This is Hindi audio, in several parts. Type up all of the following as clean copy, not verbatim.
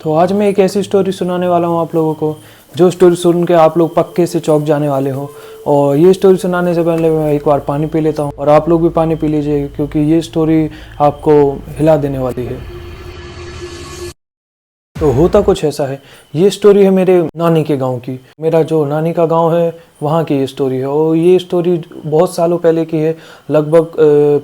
तो आज मैं एक ऐसी स्टोरी सुनाने वाला हूँ आप लोगों को, जो स्टोरी सुन के आप लोग पक्के से चौंक जाने वाले हो। और ये स्टोरी सुनाने से पहले मैं एक बार पानी पी लेता हूँ और आप लोग भी पानी पी लीजिए, क्योंकि ये स्टोरी आपको हिला देने वाली है। तो होता कुछ ऐसा है, ये स्टोरी है मेरे नानी के गांव की। मेरा जो नानी का गांव है वहाँ की ये स्टोरी है, और ये स्टोरी बहुत सालों पहले की है। लगभग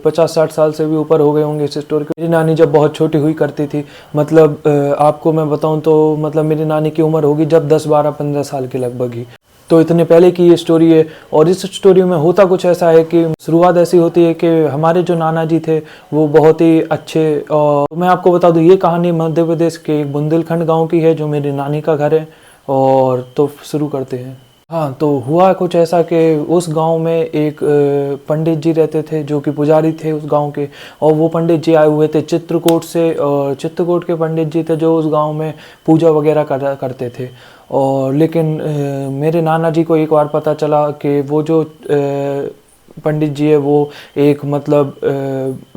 50-60 साल से भी ऊपर हो गए होंगे इस स्टोरी को। मेरी नानी जब बहुत छोटी हुई करती थी, मतलब आपको मैं बताऊं तो मतलब मेरी नानी की उम्र होगी जब 10-12-15 साल के लगभग ही। तो इतने पहले की ये स्टोरी है। और इस स्टोरी में होता कुछ ऐसा है कि शुरुआत ऐसी होती है कि हमारे जो नाना जी थे वो बहुत ही अच्छे। और मैं आपको बता दूं, ये कहानी मध्य प्रदेश के एक बुंदेलखंड गांव की है, जो मेरी नानी का घर है। और तो शुरू करते हैं। हाँ, तो हुआ कुछ ऐसा कि उस गांव में एक पंडित जी रहते थे, जो कि पुजारी थे उस गांव के। और वो पंडित जी आए हुए थे चित्रकूट से, और चित्रकूट के पंडित जी थे जो उस गांव में पूजा वगैरह करते थे। और लेकिन मेरे नाना जी को एक बार पता चला कि वो जो पंडित जी है वो एक मतलब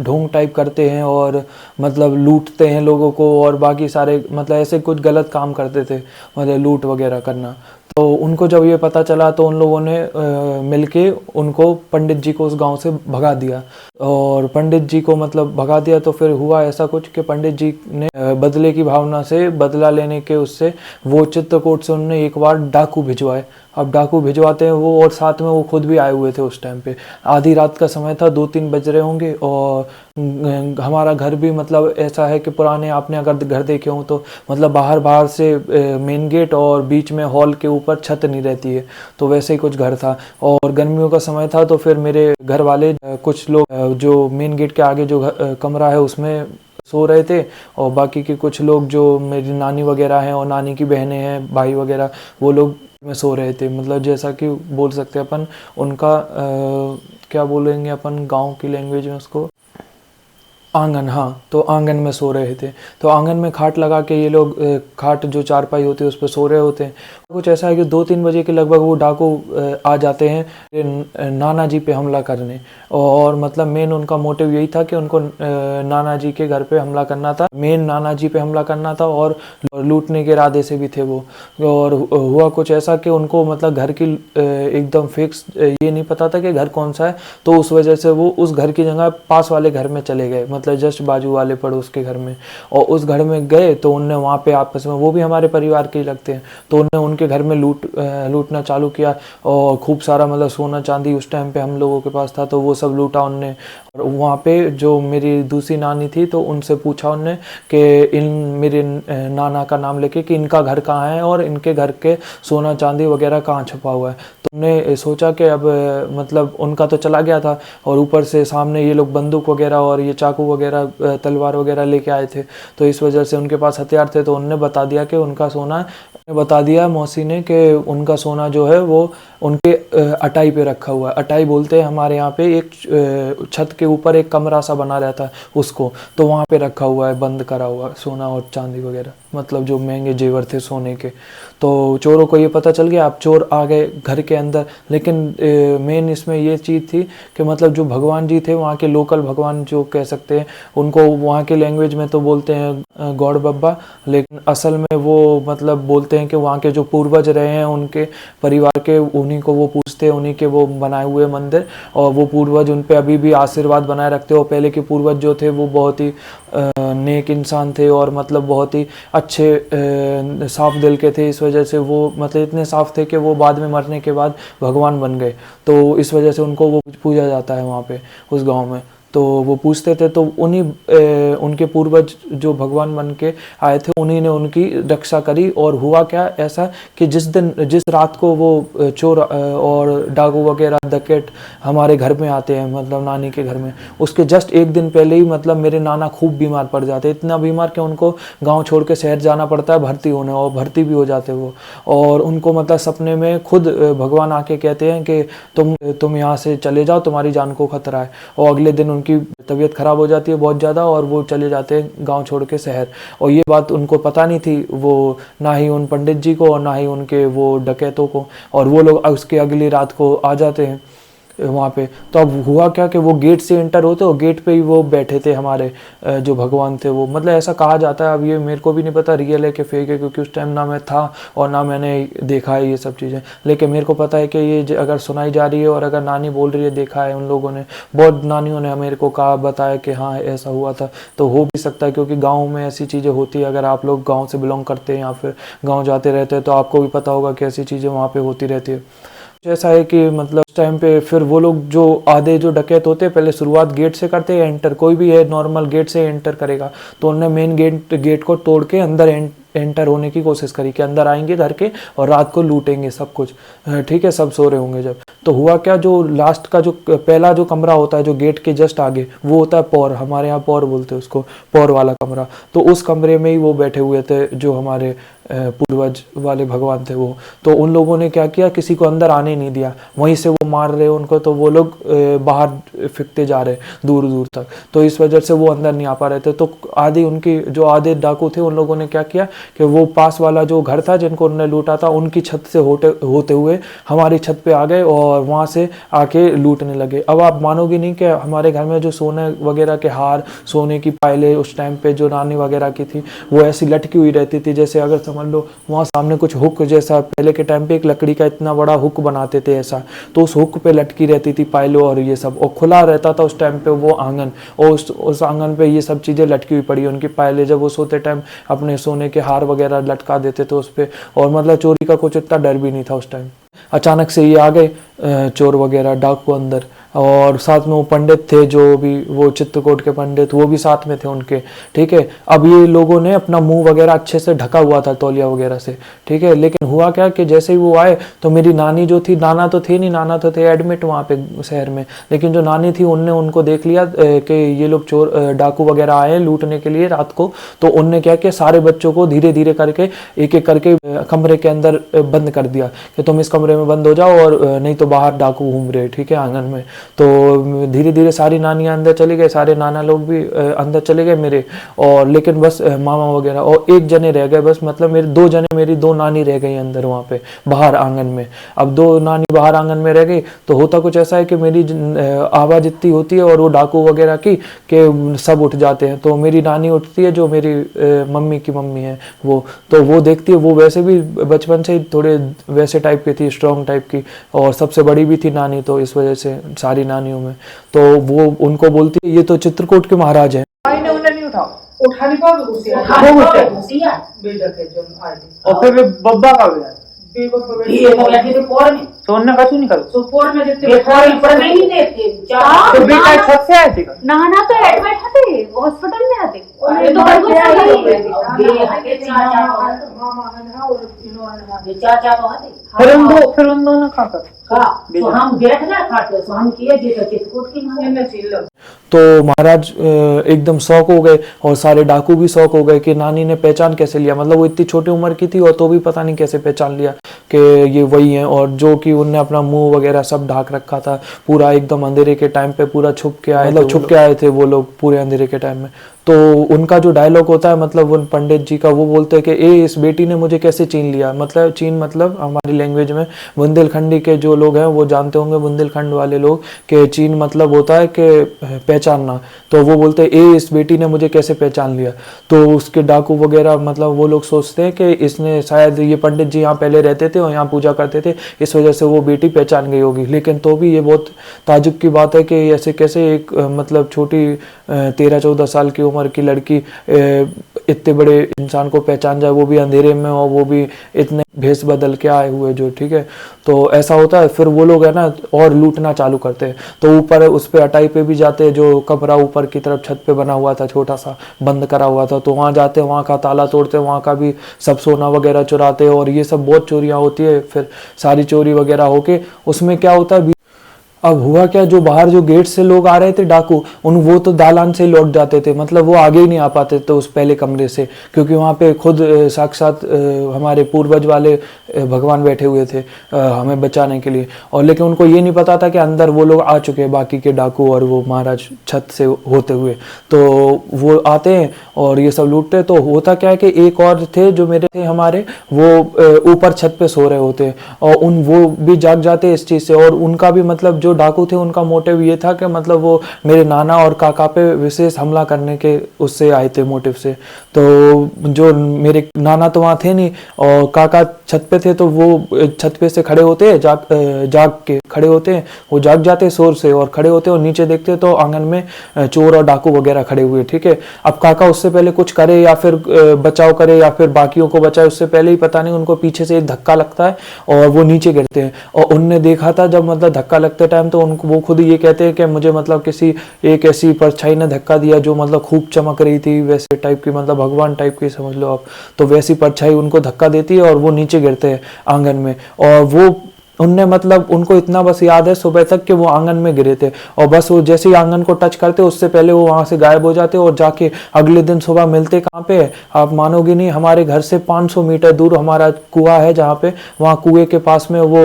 ढोंग टाइप करते हैं, और मतलब लूटते हैं लोगों को, और बाकी सारे मतलब ऐसे कुछ गलत काम करते थे, मतलब लूट वगैरह करना। तो उनको जब ये पता चला तो उन लोगों ने मिलके उनको पंडित जी को उस गांव से भगा दिया। और पंडित जी को मतलब भगा दिया तो फिर हुआ ऐसा कुछ कि पंडित जी ने बदले की भावना से, बदला लेने के उससे, वो चित्रकूट से उन्होंने एक बार डाकू भिजवाए। अब डाकू भिजवाते हैं वो, और साथ में वो खुद भी आए हुए थे उस टाइम पे। आधी रात का समय था, 2-3 बज रहे होंगे। और हमारा घर भी मतलब ऐसा है कि पुराने, आपने अगर घर देखे हो तो मतलब बाहर बाहर से मेन गेट और बीच में हॉल के ऊपर छत नहीं रहती है, तो वैसे ही कुछ घर था। और गर्मियों का समय था, तो फिर मेरे घर वाले कुछ लोग जो मेन गेट के आगे जो कमरा है उसमें सो रहे थे, और बाकी के कुछ लोग जो मेरी नानी वगैरह हैं और नानी की बहनें हैं, भाई वगैरह, वो लोग में सो रहे थे। मतलब जैसा कि बोल सकते हैं अपन उनका क्या बोलेंगे अपन गांव की लैंग्वेज में उसको, आंगन। हाँ, तो आंगन में सो रहे थे। तो आंगन में खाट लगा के ये लोग, खाट जो चारपाई होती है उस पर सो रहे होते हैं। कुछ ऐसा है कि 2-3 बजे के लगभग वो डाकू आ जाते हैं नाना जी पे हमला करने। और मतलब मेन उनका मोटिव यही था कि उनको नाना जी के घर पे हमला करना था, मेन नाना जी पे हमला करना था, और लूटने के इरादे से भी थे वो। और हुआ कुछ ऐसा कि उनको मतलब घर की एकदम फिक्स ये नहीं पता था कि घर कौन सा है, तो उस वजह से वो उस घर की जगह पास वाले घर में चले गए, मतलब जस्ट बाजू वाले पड़ोस के घर में। और उस घर में गए तो उनने वहाँ पे आपस में, वो भी हमारे परिवार के ही लगते हैं, तो उनने उनके घर में लूटना चालू किया। और खूब सारा मतलब सोना चांदी उस टाइम पे हम लोगों के पास था, तो वो सब लूटा उनने। और वहाँ पे जो मेरी दूसरी नानी थी, तो उनसे पूछा उनने कि इन मेरे नाना का नाम लेके कि इनका घर कहाँ है और इनके घर के सोना चांदी वगैरह कहाँ छुपा हुआ है। तो उन्होंने सोचा कि अब मतलब उनका तो चला गया था, और ऊपर से सामने ये लोग बंदूक वगैरह और ये चाकू वगैरह, तलवार वगैरह लेके आए थे, तो इस वजह से उनके पास हथियार थे। तो उनने बता दिया कि उनका सोना, बता दिया मौसी ने कि उनका सोना जो है वो उनके अटाई पे रखा हुआ है। अटाई बोलते हैं हमारे यहाँ पे, एक छत के ऊपर एक कमरा सा बना रहता है उसको, तो वहाँ पे रखा हुआ है, बंद करा हुआ सोना और चांदी वगैरह, मतलब जो महंगे जेवर थे सोने के। तो चोरों को ये पता चल गया, अब चोर आ गए घर के अंदर। लेकिन मेन इसमें ये चीज़ थी कि मतलब जो भगवान जी थे वहाँ के, लोकल भगवान जो कह सकते हैं उनको, वहाँ के लैंग्वेज में तो बोलते हैं गॉड बब्बा, लेकिन असल में वो मतलब बोलते हैं कि वहाँ के जो पूर्वज रहे हैं उनके परिवार के, उन्हीं को वो पूछते हैं, उन्हीं के वो बनाए हुए मंदिर, और वो पूर्वज उन पे अभी भी आशीर्वाद बनाए रखते हो। पहले के पूर्वज जो थे वो बहुत ही नेक इंसान थे, और मतलब बहुत ही अच्छे साफ दिल के थे। इस वजह से वो मतलब इतने साफ थे कि वो बाद में मरने के बाद भगवान बन गए, तो इस वजह से उनको वो पूजा जाता है वहाँ पे उस गांव में। तो वो पूछते थे, तो उन्हीं उनके पूर्वज जो भगवान बन के आए थे, उन्हीं ने उनकी रक्षा करी। और हुआ क्या ऐसा कि जिस रात को वो चोर और डाकू वगैरह डकैत हमारे घर में आते हैं, मतलब नानी के घर में, उसके जस्ट एक दिन पहले ही मतलब मेरे नाना खूब बीमार पड़ जाते, इतना बीमार कि उनको गांव छोड़ के शहर जाना पड़ता है भर्ती होने, और भर्ती भी हो जाते वो। और उनको मतलब सपने में खुद भगवान आके कहते हैं कि तुम यहाँ से चले जाओ, तुम्हारी जान को खतरा है। और अगले दिन उनकी तबीयत खराब हो जाती है बहुत ज़्यादा, और वो चले जाते हैं गांव छोड़ के शहर। और ये बात उनको पता नहीं थी, वो ना ही उन पंडित जी को और ना ही उनके वो डकैतों को। और वो लोग उसके अगली रात को आ जाते हैं। वहाँ पे। तो अब हुआ क्या कि वो गेट से एंटर होते और गेट पे ही वो बैठे थे हमारे जो भगवान थे वो, मतलब ऐसा कहा जाता है। अब ये मेरे को भी नहीं पता रियल है कि फेक है, क्योंकि उस टाइम ना मैं था और ना मैंने देखा है ये सब चीज़ें, लेकिन मेरे को पता है कि ये अगर सुनाई जा रही है और अगर नानी बोल रही है, देखा है उन लोगों ने, बहुत नानियों ने मेरे को कहा, बताया कि हाँ ऐसा हुआ था। तो हो भी सकता है, क्योंकि गाँव में ऐसी चीज़ें होती है। अगर आप लोग गाँव से बिलोंग करते हैं या फिर गाँव जाते रहते हैं तो आपको भी पता होगा कि ऐसी चीज़ें वहाँ पर होती रहती है। ऐसा है कि मतलब उस टाइम पे फिर वो लोग जो आधे जो डकैत होते हैं पहले शुरुआत गेट से करते हैं एंटर, कोई भी है नॉर्मल गेट से एंटर करेगा, तो उन्होंने मेन गेट को तोड़ के अंदर एंटर होने की कोशिश करी कि अंदर आएंगे घर के और रात को लूटेंगे सब कुछ, ठीक है, सब सो रहे होंगे जब। तो हुआ क्या, जो लास्ट का जो पहला जो कमरा होता है जो गेट के जस्ट आगे, वो होता है पौर, हमारे यहाँ पौर बोलते हैं उसको, पौर वाला कमरा। तो उस कमरे में ही वो बैठे हुए थे जो हमारे पूर्वज वाले भगवान थे वो। तो उन लोगों ने क्या किया, किसी को अंदर आने नहीं दिया, वहीं से वो मार रहे उनको, तो वो लोग बाहर फेंकते जा रहे दूर दूर तक, तो इस वजह से वो अंदर नहीं आ पा रहे थे। तो आधे उनकी जो आधे डाकू थे उन लोगों ने क्या किया कि वो पास वाला जो घर था जिनको उन्होंने लूटा था, उनकी छत से होते हुए हमारी छत पे आ गए और वहाँ से आके लूटने लगे। अब आप मानोगे नहीं कि हमारे घर में जो सोने वगैरह के हार, सोने की पायलें उस टाइम पे जो नानी वगैरह की थी वो ऐसी लटकी हुई रहती थी, जैसे अगर समझ लो वहाँ सामने कुछ हुक जैसा, पहले के टाइम पे एक लकड़ी का इतना बड़ा हुक बनाते थे ऐसा, तो उस हुक पे लटकी रहती थी पायलों और ये सब, और खुला रहता था उस टाइम पे वो आंगन, और उस आंगन पे ये सब चीज़ें लटकी हुई पड़ी उनकी पायलें, जब वो सोते टाइम अपने सोने के हार वगैरह लटका देते थे उस पर, और मतलब चोरी का कुछ इतना डर भी नहीं था उस टाइम। अचानक से ये आ गए चोर वगैरह डाकू अंदर, और साथ में वो पंडित थे जो भी वो चित्रकूट के पंडित, वो भी साथ में थे उनके, ठीक है। अब ये लोगों ने अपना मुंह वगैरह अच्छे से ढका हुआ था तौलिया वगैरह से, ठीक है। लेकिन हुआ क्या कि जैसे ही वो आए तो मेरी नानी जो थी, नाना तो थे नहीं, नाना तो थे एडमिट वहाँ पे शहर में, लेकिन जो नानी थी उनने उनको देख लिया कि ये लोग चोर डाकू वगैरह आए लूटने के लिए रात को। तो उनने क्या किया, सारे बच्चों को धीरे धीरे करके एक एक करके कमरे के अंदर बंद कर दिया कि तुम इस कमरे में बंद हो जाओ, और नहीं तो बाहर डाकू घूम रहे, ठीक है, आंगन में। तो धीरे धीरे सारी नानियां अंदर चले गए, सारे नाना लोग भी अंदर चले गए मेरे, और लेकिन बस मामा वगैरह और एक जने रह गए बस, मतलब मेरे दो जने, मेरी दो नानी रह गई अंदर वहाँ पे बाहर आंगन में। अब दो नानी बाहर आंगन में रह गई, तो होता कुछ ऐसा है कि मेरी आवाज़ इतनी होती है और वो डाकू वगैरह की कि सब उठ जाते हैं। तो मेरी नानी उठती है जो मेरी मम्मी की मम्मी है वो, तो वो देखती है, वो वैसे भी बचपन से ही थोड़े वैसे टाइप की थी, स्ट्रॉन्ग टाइप की, और सबसे बड़ी भी थी नानी, तो इस वजह से सारी नानियों में, तो वो उनको बोलती है ये तो चित्रकूट के महाराज हैं। नहीं उठाओ, उठा नहीं पाओगे और फिर बब्बा का हो जाए सोने का क्यों नहीं करो तो पोर में देते नहीं देते तो बेटा छत से आए थे ना तो एडमिट थे हॉस्पिटल में आते फिर उन दोनों खाकर हम बैठना खाते हम किए चित्रकूट की। तो महाराज एकदम शौक हो गए और सारे डाकू भी शौक हो गए कि नानी ने पहचान कैसे लिया, मतलब वो इतनी छोटी उम्र की थी और तो भी पता नहीं कैसे पहचान लिया कि ये वही हैं, और जो कि उनने अपना मुंह वगैरह सब ढाक रखा था पूरा, एकदम अंधेरे के टाइम पे पूरा छुप के आए, मतलब छुप के आए थे वो लोग पूरे अंधेरे के टाइम में। तो उनका जो डायलॉग होता है, मतलब उन पंडित जी का, वो बोलते हैं कि ए इस बेटी ने मुझे कैसे छीन लिया, मतलब छीन मतलब हमारी लैंग्वेज में बुंदेलखंडी के जो लोग हैं वो जानते होंगे, बुंदेलखंड वाले लोग, कि चीन मतलब होता है कि पहचानना। तो वो बोलते हैं ए इस बेटी ने मुझे कैसे पहचान लिया। तो उसके डाकू वगैरह मतलब वो लोग सोचते हैं कि इसने शायद, ये पंडित जी यहाँ पहले रहते थे और यहाँ पूजा करते थे, इस वजह से वो बेटी पहचान गई होगी। लेकिन तो भी ये बहुत ताजुब की बात है कि ऐसे कैसे एक मतलब छोटी 13-14 साल की उम्र की लड़की इतने बड़े इंसान को पहचान जाए, वो भी अंधेरे में, और वो भी इतने भेस बदल के आए हुए जो, ठीक है। तो ऐसा होता है, फिर वो लोग है ना और लूटना चालू करते हैं। तो ऊपर उस पे अटाई पे भी जाते हैं, जो कमरा ऊपर की तरफ छत पे बना हुआ था, छोटा सा बंद करा हुआ था, तो वहाँ जाते हैं, वहाँ का ताला तोड़ते हैं, वहाँ का भी सब सोना वगैरह चुराते हैं, और ये सब बहुत चोरियाँ होती है। फिर सारी चोरी वगैरह होके उसमें क्या होता है, अब हुआ क्या, जो बाहर जो गेट से लोग आ रहे थे डाकू, वो तो दालान से लौट जाते थे, मतलब वो आगे ही नहीं आ पाते थे उस पहले कमरे से, क्योंकि वहाँ पे खुद साक्षात हमारे पूर्वज वाले भगवान बैठे हुए थे हमें बचाने के लिए। और लेकिन उनको ये नहीं पता था कि अंदर वो लोग आ चुके हैं, बाकी के डाकू और वो महाराज छत से होते हुए। तो वो आते हैं और ये सब लूटते। तो होता क्या है कि एक और थे जो मेरे थे हमारे, वो ऊपर छत पे सो रहे होते, और वो भी जाग जाते इस चीज़ से, और उनका भी मतलब जो डाकू थे उनका मोटिव ये था कि मतलब वो मेरे नाना और काका पे विशेष हमला करने के उससे आए थे मोटिव से। तो जो मेरे नाना तो वहाँ थे नहीं और काका छत पे थे, तो वो छत पे से खड़े होते हैं, जाग के खड़े होते हैं, वो जाग जाते शोर से और खड़े होते और नीचे देखते तो आंगन में चोर और डाकू वगैरह खड़े हुए। ठीक है, अब काका उससे पहले कुछ करे या फिर बचाव करे या फिर बाकियों को बचाए, उससे पहले ही पता नहीं उनको पीछे से एक धक्का लगता है और वो नीचे गिरते हैं। और उनने देखा था जब मतलब धक्का लगते टाइम, तो उनको वो खुद ये कहते हैं कि मुझे मतलब किसी एक ऐसी परछाई ने धक्का दिया जो मतलब खूब चमक रही थी, वैसे टाइप की, मतलब भगवान टाइप की समझ लो आप। तो वैसी परछाई उनको धक्का देती है और वो नीचे गिरते हैं आंगन में। और वो उनने मतलब उनको इतना बस याद है सुबह तक कि वो आंगन में गिरे थे और बस वो जैसे ही आंगन को टच करते उससे पहले वो वहां से गायब हो जाते और जाके अगले दिन सुबह मिलते कहाँ पे, आप मानोगे नहीं, हमारे घर से 500 मीटर दूर हमारा कुआं है जहाँ पे, वहाँ कुएं के पास में वो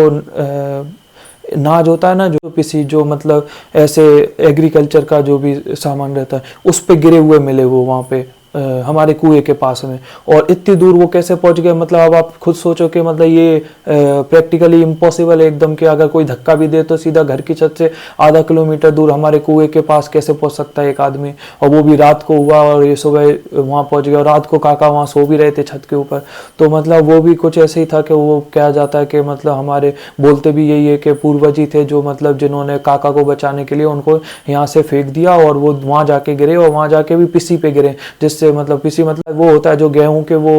नाज होता है ना, जो किसी जो मतलब ऐसे एग्रीकल्चर का जो भी सामान रहता है उस पे गिरे हुए मिले वो वहाँ पे हमारे कुएं के पास में। और इतनी दूर वो कैसे पहुंच गए, मतलब अब आप खुद सोचो कि मतलब ये प्रैक्टिकली इम्पॉसिबल है एकदम, कि अगर कोई धक्का भी दे तो सीधा घर की छत से आधा किलोमीटर दूर हमारे कुएं के पास कैसे पहुंच सकता है एक आदमी, और वो भी रात को हुआ और ये सुबह वहाँ पहुंच गया। और रात को काका वहाँ सो भी रहे थे छत के ऊपर। तो मतलब वो भी कुछ ऐसे ही था कि वो कहा जाता है कि मतलब हमारे बोलते भी यही है कि पूर्वज ही थे जो मतलब जिन्होंने काका को बचाने के लिए उनको यहाँ से फेंक दिया और वो वहाँ जाके गिरे और वहाँ जाके भी पिसी पे गिरे, जिससे मतलब किसी मतलब वो होता है जो गेहूं के वो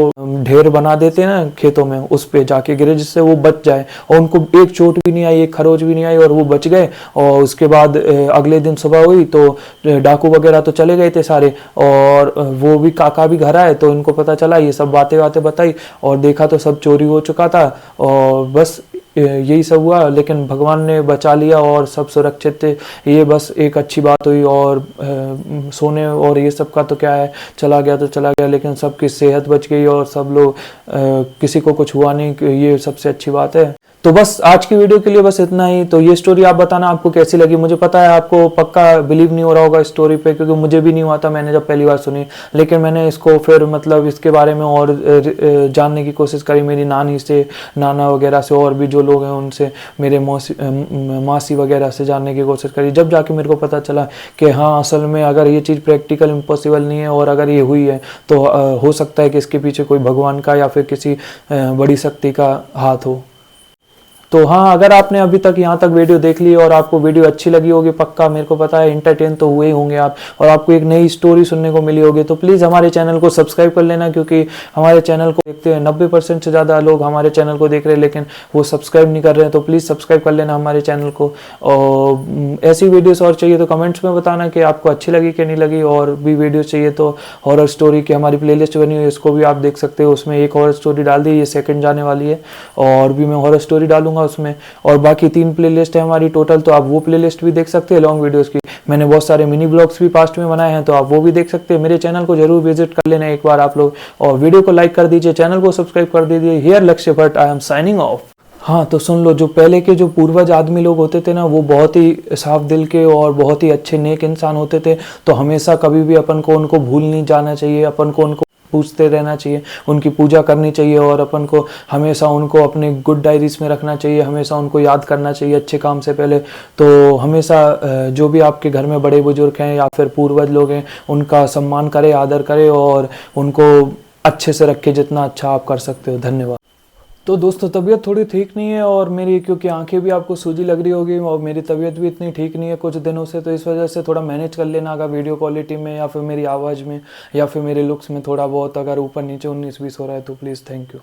ढेर बना देते हैं ना खेतों में, उस पे जाके गिरे जिससे वो बच जाए। और उनको एक चोट भी नहीं आई, एक खरोच भी नहीं आई और वो बच गए। और उसके बाद अगले दिन सुबह हुई तो डाकू वगैरह तो चले गए थे सारे, और वो भी काका भी घर आए तो इनको पता चला, ये सब बातें बताई और देखा तो सब चोरी हो चुका था और बस यही सब हुआ। लेकिन भगवान ने बचा लिया और सब सुरक्षित थे, ये बस एक अच्छी बात हुई। और सोने और ये सब का तो क्या है, चला गया तो चला गया, लेकिन सबकी सेहत बच गई और सब लोग किसी को कुछ हुआ नहीं, ये सबसे अच्छी बात है। तो बस आज की वीडियो के लिए बस इतना ही। तो ये स्टोरी आप बताना आपको कैसी लगी। मुझे पता है आपको पक्का बिलीव नहीं हो रहा होगा स्टोरी पे, क्योंकि मुझे भी नहीं हुआ था मैंने जब पहली बार सुनी, लेकिन मैंने इसको फिर मतलब इसके बारे में और जानने की कोशिश करी, मेरी नानी से, नाना वगैरह से, और भी जो लोग हैं उनसे, मेरे मासी वगैरह से जानने की कोशिश करी। जब जाके मेरे को पता चला कि हाँ असल में अगर ये चीज़ प्रैक्टिकल इम्पॉसिबल नहीं है और अगर ये हुई है तो हो सकता है कि इसके पीछे कोई भगवान का या फिर किसी बड़ी शक्ति का हाथ हो। तो हाँ, अगर आपने अभी तक यहाँ तक वीडियो देख ली और आपको वीडियो अच्छी लगी होगी, पक्का मेरे को पता है एंटरटेन तो हुए ही होंगे आप, और आपको एक नई स्टोरी सुनने को मिली होगी, तो प्लीज़ हमारे चैनल को सब्सक्राइब कर लेना, क्योंकि हमारे चैनल को देखते हैं 90% से ज़्यादा लोग हमारे चैनल को देख रहे हैं लेकिन वो सब्सक्राइब नहीं कर रहे हैं। तो प्लीज़ सब्सक्राइब कर लेना हमारे चैनल को। और ऐसी वीडियोज़ और चाहिए तो कमेंट्स में बताना कि आपको अच्छी लगी कि नहीं लगी। और भी वीडियो चाहिए तो हॉरर स्टोरी की हमारी प्लेलिस्ट बनी हुई है, इसको भी आप देख सकते हो। उसमें एक हॉरर स्टोरी डाल दी, ये सेकंड जाने वाली है, और भी मैं हॉरर स्टोरी डालूंगा उसमें। और बाकी 3 प्लेलिस्ट है हमारी टोटल, तो आप वो प्लेलिस्ट भी देख सकते हैं लॉन्ग वीडियोस की। मैंने बहुत सारे मिनी ब्लॉग्स भी पास्ट में बनाए हैं, तो आप वो भी देख सकते हैं। मेरे चैनल को जरूर विजिट कर लेना एक बार आप लोग, और वीडियो को लाइक कर दीजिए, चैनल को सब्सक्राइब कर दीजिए। हियर लक्ष्य Bhatt, I am signing off. हाँ, तो सुन लो, जो पहले के जो पूर्वज आदमी लोग होते थे ना, वो बहुत ही साफ दिल के और बहुत ही अच्छे नेक इंसान होते थे। तो हमेशा कभी भी अपन को उनको भूल नहीं जाना चाहिए, अपन को उनको पूछते रहना चाहिए, उनकी पूजा करनी चाहिए, और अपन को हमेशा उनको अपने गुड डायरीज में रखना चाहिए, हमेशा उनको याद करना चाहिए अच्छे काम से पहले। तो हमेशा जो भी आपके घर में बड़े बुजुर्ग हैं या फिर पूर्वज लोग हैं, उनका सम्मान करें, आदर करें और उनको अच्छे से रखें जितना अच्छा आप कर सकते हो। धन्यवाद। तो दोस्तों, तबीयत थोड़ी ठीक नहीं है और मेरी, क्योंकि आंखें भी आपको सूजी लग रही होगी और मेरी तबीयत भी इतनी ठीक नहीं है कुछ दिनों से, तो इस वजह से थोड़ा मैनेज कर लेना अगर वीडियो क्वालिटी में या फिर मेरी आवाज़ में या फिर मेरे लुक्स में थोड़ा बहुत अगर ऊपर नीचे 19-20 हो रहा है तो प्लीज़ थैंक यू।